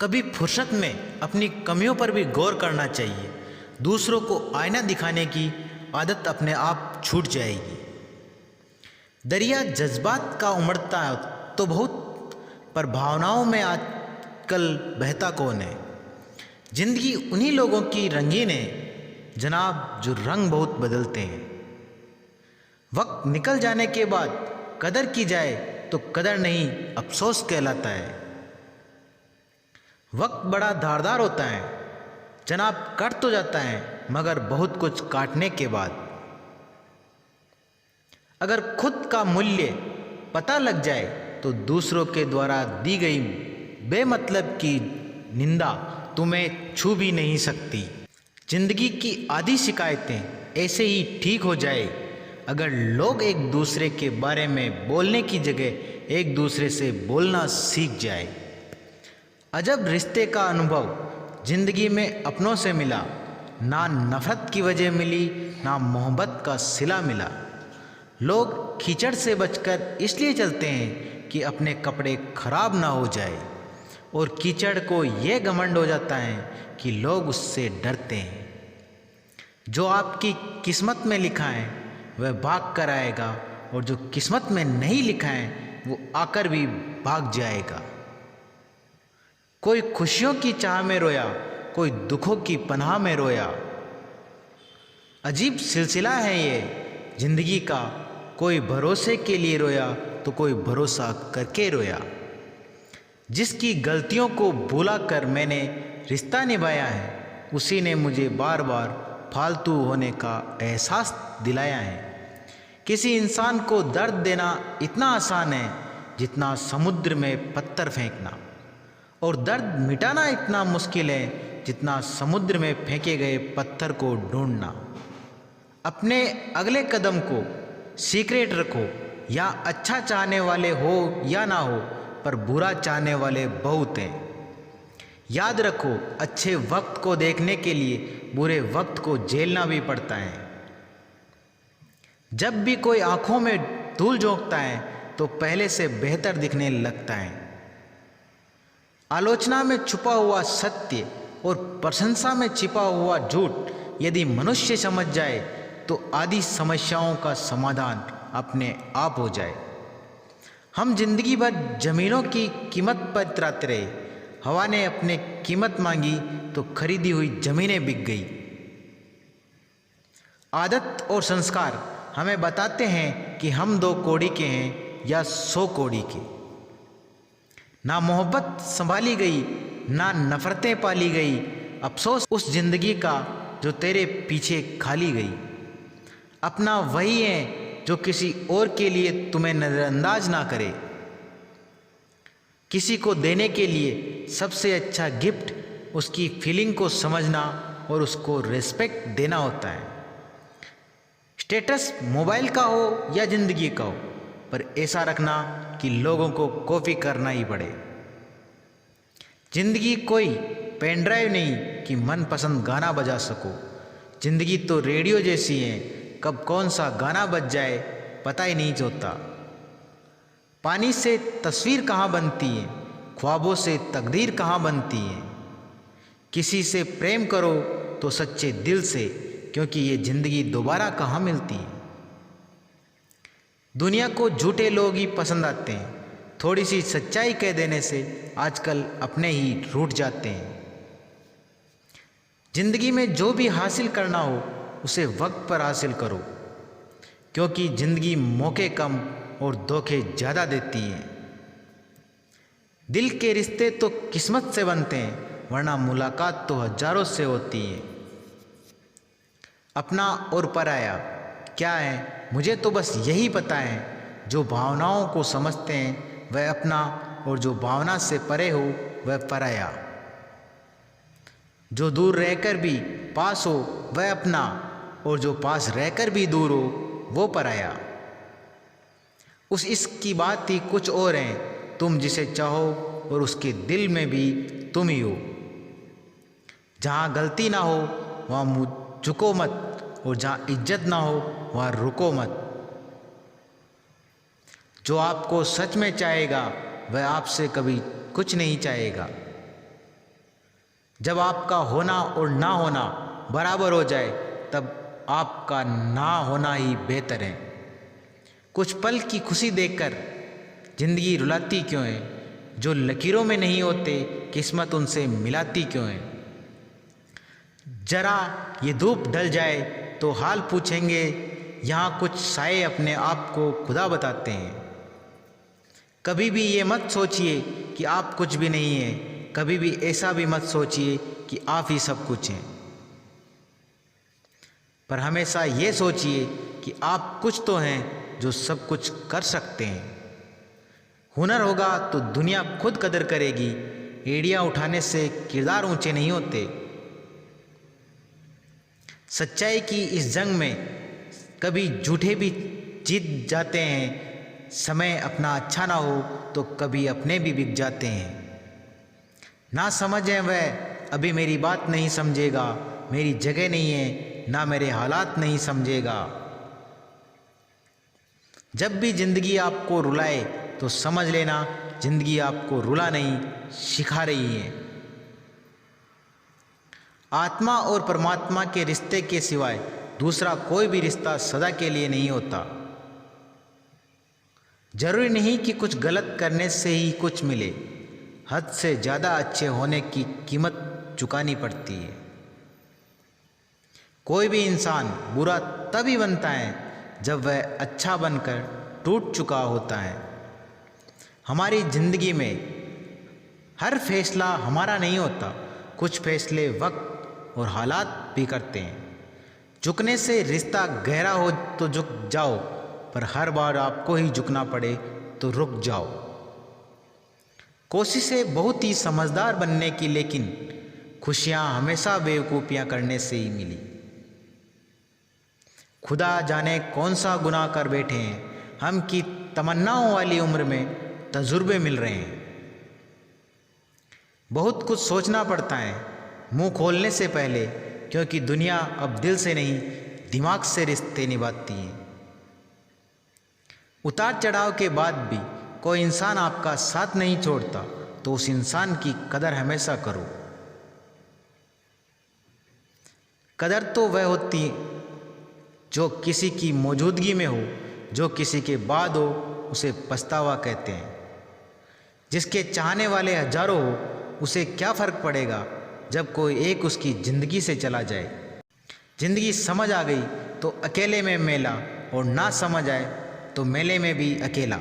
कभी फुर्सत में अपनी कमियों पर भी गौर करना चाहिए। दूसरों को आईना दिखाने की आदत अपने आप छूट जाएगी। दरिया जज्बात का उमड़ता तो बहुत, पर भावनाओं में आजकल बहता कौन है। जिंदगी उन्हीं लोगों की रंगीन है जनाब जो रंग बहुत बदलते हैं। वक्त निकल जाने के बाद कदर की जाए तो कदर नहीं, अफसोस कहलाता है। वक्त बड़ा धारदार होता है जनाब, कट तो जाता है मगर बहुत कुछ काटने के बाद। अगर खुद का मूल्य पता लग जाए तो दूसरों के द्वारा दी गई बेमतलब की निंदा तुम्हें छू भी नहीं सकती। जिंदगी की आधी शिकायतें ऐसे ही ठीक हो जाए अगर लोग एक दूसरे के बारे में बोलने की जगह एक दूसरे से बोलना सीख जाए। अजब रिश्ते का अनुभव जिंदगी में अपनों से मिला, ना नफरत की वजह मिली ना मोहब्बत का सिला मिला। लोग कीचड़ से बचकर इसलिए चलते हैं कि अपने कपड़े खराब ना हो जाए, और कीचड़ को यह घमंड हो जाता है कि लोग उससे डरते हैं। जो आपकी किस्मत में लिखा है वह भाग कर आएगा, और जो किस्मत में नहीं लिखा है वो आकर भी भाग जाएगा। कोई खुशियों की चाह में रोया, कोई दुखों की पनाह में रोया। अजीब सिलसिला है ये जिंदगी का, कोई भरोसे के लिए रोया तो कोई भरोसा करके रोया। जिसकी गलतियों को भुला कर मैंने रिश्ता निभाया है, उसी ने मुझे बार बार फालतू होने का एहसास दिलाया है। किसी इंसान को दर्द देना इतना आसान है जितना समुद्र में पत्थर फेंकना, और दर्द मिटाना इतना मुश्किल है जितना समुद्र में फेंके गए पत्थर को ढूंढना। अपने अगले कदम को सीक्रेट रखो, या अच्छा चाहने वाले हो या ना हो, पर बुरा चाहने वाले बहुत हैं। याद रखो, अच्छे वक्त को देखने के लिए बुरे वक्त को झेलना भी पड़ता है। जब भी कोई आंखों में धूल झोंकता है तो पहले से बेहतर दिखने लगता है। आलोचना में छुपा हुआ सत्य और प्रशंसा में छिपा हुआ झूठ यदि मनुष्य समझ जाए तो आधी समस्याओं का समाधान अपने आप हो जाए। हम जिंदगी भर जमीनों की कीमत पर इतराते रहे। हवा ने अपने कीमत मांगी तो खरीदी हुई जमीनें बिक गई। आदत और संस्कार हमें बताते हैं कि हम 2 कौड़ी के हैं या 100 कौड़ी के। ना मोहब्बत संभाली गई ना नफरतें पाली गई। अफसोस उस जिंदगी का जो तेरे पीछे खाली गई। अपना वही है जो किसी और के लिए तुम्हें नजरअंदाज ना करे। किसी को देने के लिए सबसे अच्छा गिफ्ट उसकी फीलिंग को समझना और उसको रिस्पेक्ट देना होता है। स्टेटस मोबाइल का हो या जिंदगी का हो, पर ऐसा रखना कि लोगों को कॉपी करना ही पड़े। जिंदगी कोई पेन ड्राइव नहीं कि मनपसंद गाना बजा सको। जिंदगी तो रेडियो जैसी है, कब कौन सा गाना बज जाए पता ही नहीं चलता। पानी से तस्वीर कहाँ बनती है, ख्वाबों से तकदीर कहाँ बनती है। किसी से प्रेम करो तो सच्चे दिल से, क्योंकि ये जिंदगी दोबारा कहाँ मिलती है। दुनिया को झूठे लोग ही पसंद आते हैं। थोड़ी सी सच्चाई कह देने से आजकल अपने ही रूठ जाते हैं। जिंदगी में जो भी हासिल करना हो उसे वक्त पर हासिल करो, क्योंकि जिंदगी मौके कम और धोखे ज़्यादा देती है। दिल के रिश्ते तो किस्मत से बनते हैं, वरना मुलाकात तो हजारों से होती है। अपना और पराया क्या है मुझे तो बस यही पता है। जो भावनाओं को समझते हैं वह अपना, और जो भावना से परे हो वह पराया। जो दूर रहकर भी पास हो वह अपना, और जो पास रहकर भी दूर हो वो पराया। उस इश्क की बात ही कुछ और है, तुम जिसे चाहो और उसके दिल में भी तुम ही हो। जहाँ गलती ना हो वहाँ मुँह झुको मत, और जहाँ इज्जत ना हो वहाँ रुको मत। जो आपको सच में चाहेगा वह आपसे कभी कुछ नहीं चाहेगा। जब आपका होना और ना होना बराबर हो जाए तब आपका ना होना ही बेहतर है। कुछ पल की खुशी देखकर जिंदगी रुलाती क्यों है? जो लकीरों में नहीं होते किस्मत उनसे मिलाती क्यों है? जरा ये धूप ढल जाए तो हाल पूछेंगे, यहाँ कुछ साए अपने आप को खुदा बताते हैं। कभी भी ये मत सोचिए कि आप कुछ भी नहीं हैं, कभी भी ऐसा भी मत सोचिए कि आप ही सब कुछ हैं, पर हमेशा ये सोचिए कि आप कुछ तो हैं जो सब कुछ कर सकते हैं। हुनर होगा तो दुनिया खुद कदर करेगी। एड़ियाँ उठाने से किरदार ऊंचे नहीं होते। सच्चाई की इस जंग में कभी झूठे भी जीत जाते हैं। समय अपना अच्छा ना हो तो कभी अपने भी बिक जाते हैं। ना समझें वह अभी मेरी बात नहीं समझेगा, मेरी जगह नहीं है ना मेरे हालात नहीं समझेगा। जब भी जिंदगी आपको रुलाए तो समझ लेना जिंदगी आपको रुला नहीं सिखा रही है। आत्मा और परमात्मा के रिश्ते के सिवाय दूसरा कोई भी रिश्ता सदा के लिए नहीं होता। जरूरी नहीं कि कुछ गलत करने से ही कुछ मिले, हद से ज़्यादा अच्छे होने की कीमत चुकानी पड़ती है। कोई भी इंसान बुरा तभी बनता है जब वह अच्छा बनकर टूट चुका होता है। हमारी ज़िंदगी में हर फैसला हमारा नहीं होता, कुछ फैसले वक्त और हालात भी करते हैं। झुकने से रिश्ता गहरा हो तो झुक जाओ, पर हर बार आपको ही झुकना पड़े तो रुक जाओ। कोशिशें बहुत ही समझदार बनने की, लेकिन खुशियाँ हमेशा बेवकूफ़ियाँ करने से ही मिली। खुदा जाने कौन सा गुनाह कर बैठे हैं, हम की तमन्नाओं वाली उम्र में तजुर्बे मिल रहे हैं। बहुत कुछ सोचना पड़ता है मुंह खोलने से पहले, क्योंकि दुनिया अब दिल से नहीं दिमाग से रिश्ते निभाती है। उतार चढ़ाव के बाद भी कोई इंसान आपका साथ नहीं छोड़ता तो उस इंसान की कदर हमेशा करो। कदर तो वह होती है जो किसी की मौजूदगी में हो, जो किसी के बाद हो उसे पछतावा कहते हैं। जिसके चाहने वाले हजारों हो उसे क्या फ़र्क पड़ेगा जब कोई एक उसकी ज़िंदगी से चला जाए। ज़िंदगी समझ आ गई तो अकेले में मेला, और ना समझ आए तो मेले में भी अकेला।